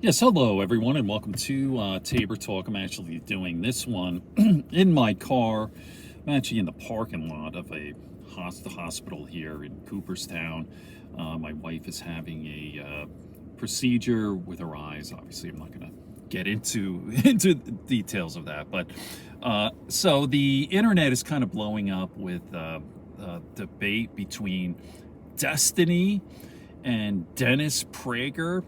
Yes, hello everyone, and welcome to Tabor Talk. I'm actually doing this one in my car. I'm actually in the parking lot of a hospital here in Cooperstown. My wife is having a procedure with her eyes. Obviously, I'm not going to get into into the details of that, but so the internet is kind of blowing up with debate between Destiny and Dennis Prager.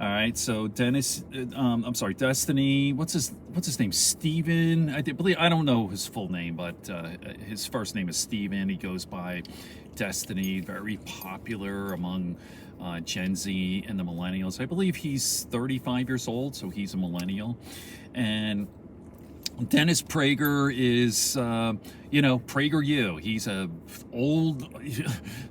All right, so Destiny. What's his name? Steven. I don't know his full name, but his first name is Steven. He goes by Destiny. Very popular among Gen Z and the millennials. I believe he's 35 years old, so he's a millennial. And Dennis Prager is, PragerU. He's a old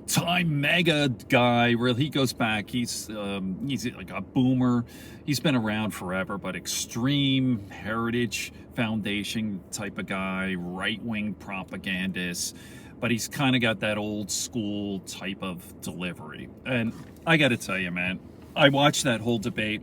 time mega guy. Where he goes back. He's like a boomer. He's been around forever, but extreme heritage foundation type of guy, right wing propagandist. But he's kind of got that old school type of delivery. And I got to tell you, man, I watched that whole debate.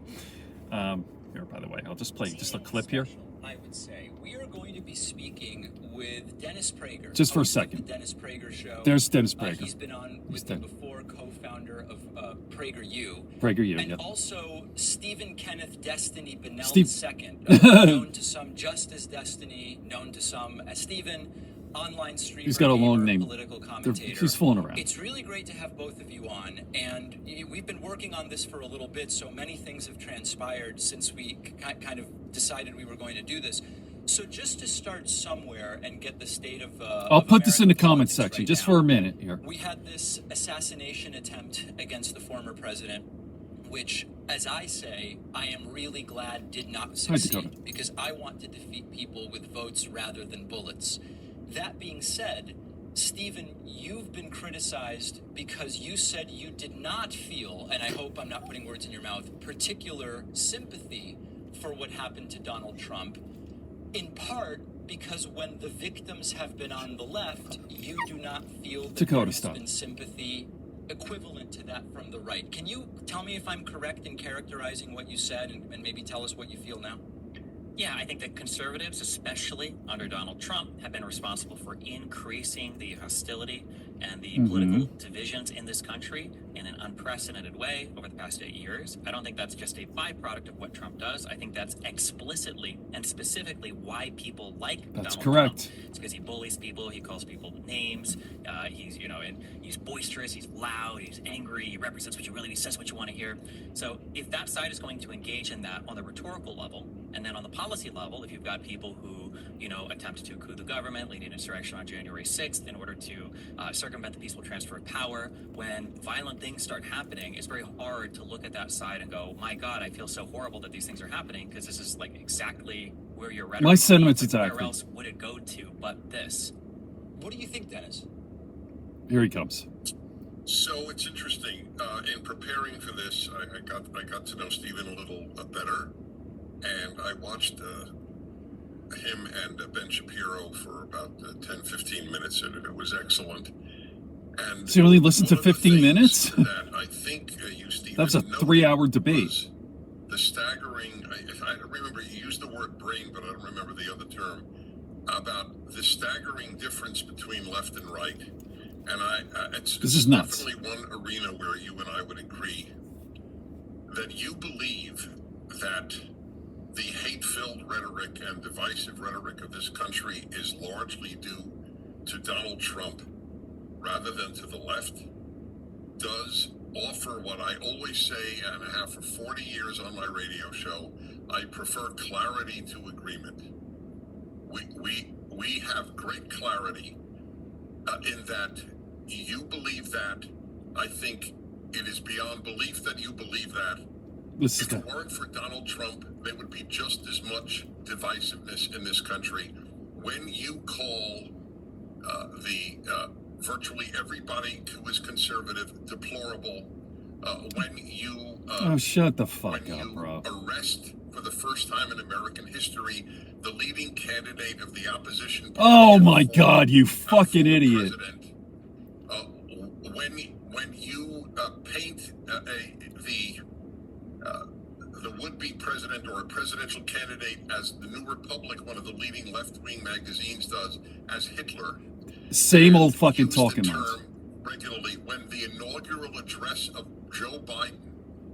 Here, by the way, I'll just play just a clip here. I would say we are going to be speaking with Dennis Prager. Just for a second. The Dennis Prager Show. There's Dennis Prager. He's been on with me before, co-founder of PragerU. PragerU, and yep. also Stephen Kenneth Destiny Bennell Steve. II, known to some just as Destiny, known to some as Stephen. Online streamer, he's got a long name. Political commentator. He's fooling around. It's really great to have both of you on, and we've been working on this for a little bit, so many things have transpired since we kind of decided we were going to do this. So just to start somewhere and get the state of I'll put this in the comment section right just now, for a minute here. We had this assassination attempt against the former president, which, as I say, I am really glad did not succeed, because I want to defeat people with votes rather than bullets. That being said, Stephen, you've been criticized because you said you did not feel, and I hope I'm not putting words in your mouth, particular sympathy for what happened to Donald Trump, in part because when the victims have been on the left, you do not feel that there has been sympathy equivalent to that from the right. Can you tell me if I'm correct in characterizing what you said, and maybe tell us what you feel now? Yeah, I think that conservatives, especially under Donald Trump, have been responsible for increasing the hostility and the political divisions in this country in an unprecedented way over the past 8 years. I don't think that's just a byproduct of what Trump does. I think that's explicitly and specifically why people like Donald Trump. It's because he bullies people, he calls people names, he's boisterous, he's loud, he's angry, he represents what you really, he says what you want to hear. So if that side is going to engage in that on the rhetorical level, and then on the policy level, if you've got people who, attempt to coup the government, lead an insurrection on January 6th in order to circumvent the peaceful transfer of power, when violent things start happening, it's very hard to look at that side and go, my God, I feel so horrible that these things are happening, because this is like exactly where your rhetoric. My sentiments exactly. Where else would it go to but this? What do you think, Dennis? Here he comes. So it's interesting. In preparing for this, I got to know Stephen a little better, and I watched him and Ben Shapiro for about 10, 15 minutes, and it was excellent. And so you only listened to 15 minutes? That I think you, Stephen, that was a 3-hour debate. The staggering, I remember you used the word brain, but I don't remember the other term, about the staggering difference between left and right. And it's definitely one arena where you and I would agree that you believe that the hate-filled rhetoric and divisive rhetoric of this country is largely due to Donald Trump rather than to the left, does offer what I always say, and I have for 40 years on my radio show. I prefer clarity to agreement. We have great clarity in that you believe that. I think it is beyond belief that you believe that. If it weren't for Donald Trump, there would be just as much divisiveness in this country. When you call virtually everybody who is conservative deplorable, when you shut the fuck up, bro. Arrest for the first time in American history the leading candidate of the opposition party. Oh my God, you fucking idiot! When you paint the would-be president or a presidential candidate, as the New Republic, one of the leading left-wing magazines, does, as Hitler. Same old fucking Used talking the points. term regularly when the inaugural address of Joe Biden,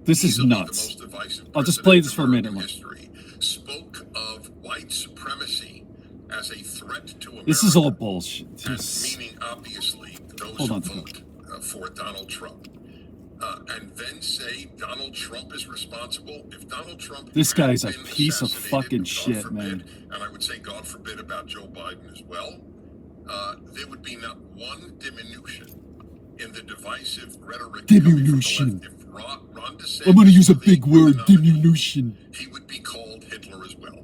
This is easily nuts. the most divisive I'll just play president this for a in minute. American history, spoke of white supremacy as a threat to America. This is all bullshit. And Just, meaning, obviously, those Hold who on. vote for Donald Trump. And then say Donald Trump is responsible. If Donald Trump, This had guy's a been piece of assassinated, fucking God shit, forbid, man. And I would say, God forbid, about Joe Biden as well. There would be not one diminution in the divisive rhetoric. Diminution. If Ron DeSantis I'm going to use a were the big word, nominee, diminution. he would be called Hitler as well.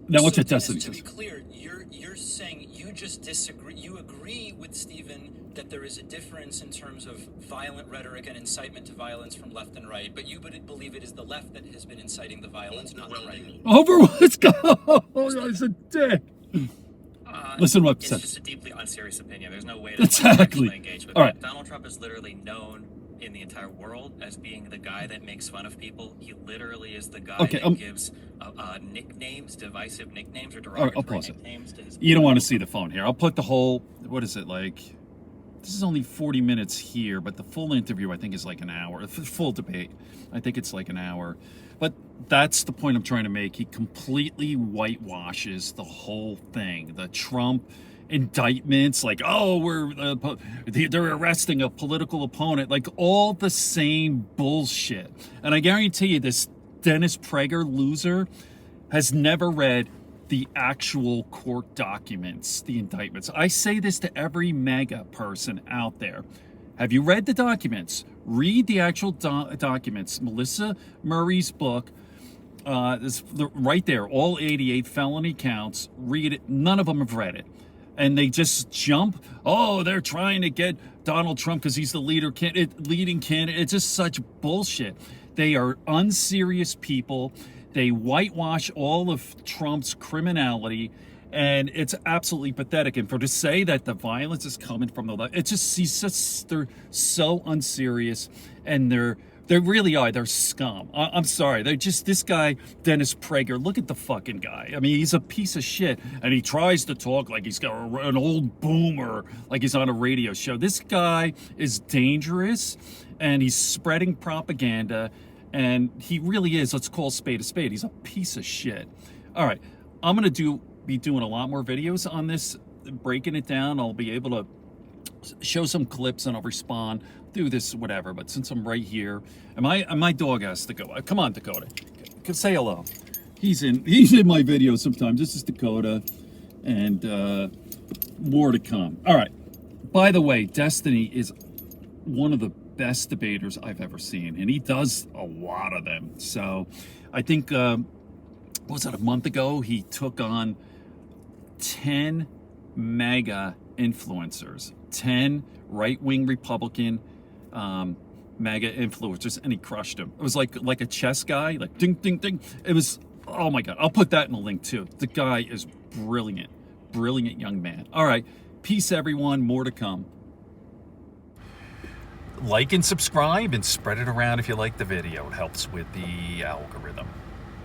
Now, what's So, your destiny Dennis, to says? be clear, you're saying you just disagree. You agree with Stephen that there is a difference in terms of violent rhetoric and incitement to violence from left and right, but you believe it is the left that has been inciting the violence, not the right. Let's go. He's a dick. Listen to what It's said. just a deeply unserious opinion. There's no way to Exactly. engage with All it. right. Donald Trump is literally known in the entire world as being the guy that makes fun of people. He literally is the guy that gives nicknames, divisive nicknames, or I'll derogatory pause it. nicknames to his You don't want to see the phone here. I'll put the whole, what is it, like, this is only 40 minutes here, but the full interview I think is like an hour. The full debate, I think it's like an hour. But that's the point I'm trying to make. He completely whitewashes the whole thing. The Trump indictments, like, oh, they're arresting a political opponent, like all the same bullshit. And I guarantee you this Dennis Prager loser has never read the actual court documents, the indictments. I say this to every MAGA person out there. Have you read the documents? Read the actual documents. Melissa Murray's book, right there, all 88 felony counts. Read it. None of them have read it. And they just jump. Oh, they're trying to get Donald Trump because he's the leading candidate. It's just such bullshit. They are unserious people. They whitewash all of Trump's criminality, and it's absolutely pathetic. And to say that the violence is coming from the left, they're so unserious, and they really are. They're scum. I'm sorry. They're just, this guy, Dennis Prager, look at the fucking guy. I mean, he's a piece of shit, and he tries to talk like he's got an old boomer, like he's on a radio show. This guy is dangerous, and he's spreading propaganda. And he really is, let's call a spade a spade. He's a piece of shit. All right, I'm going to be doing a lot more videos on this, breaking it down. I'll be able to show some clips and I'll respond, do this, whatever. But since I'm right here, and my dog has to go. Come on, Dakota. Say hello. He's in my videos sometimes. This is Dakota, and more to come. All right. By the way, Destiny is one of the best debaters I've ever seen, and he does a lot of them. So I think was it a month ago he took on 10 MAGA influencers, 10 right-wing Republican MAGA influencers, and he crushed them. It was like a chess guy, like ding ding ding. It was, oh my god. I'll put that in the link too. The guy is brilliant young man. All right, peace everyone, more to come. Like and subscribe and spread it around if you like the video. It helps with the algorithm.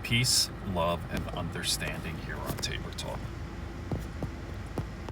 Peace, love, and understanding here on Tabor Talk.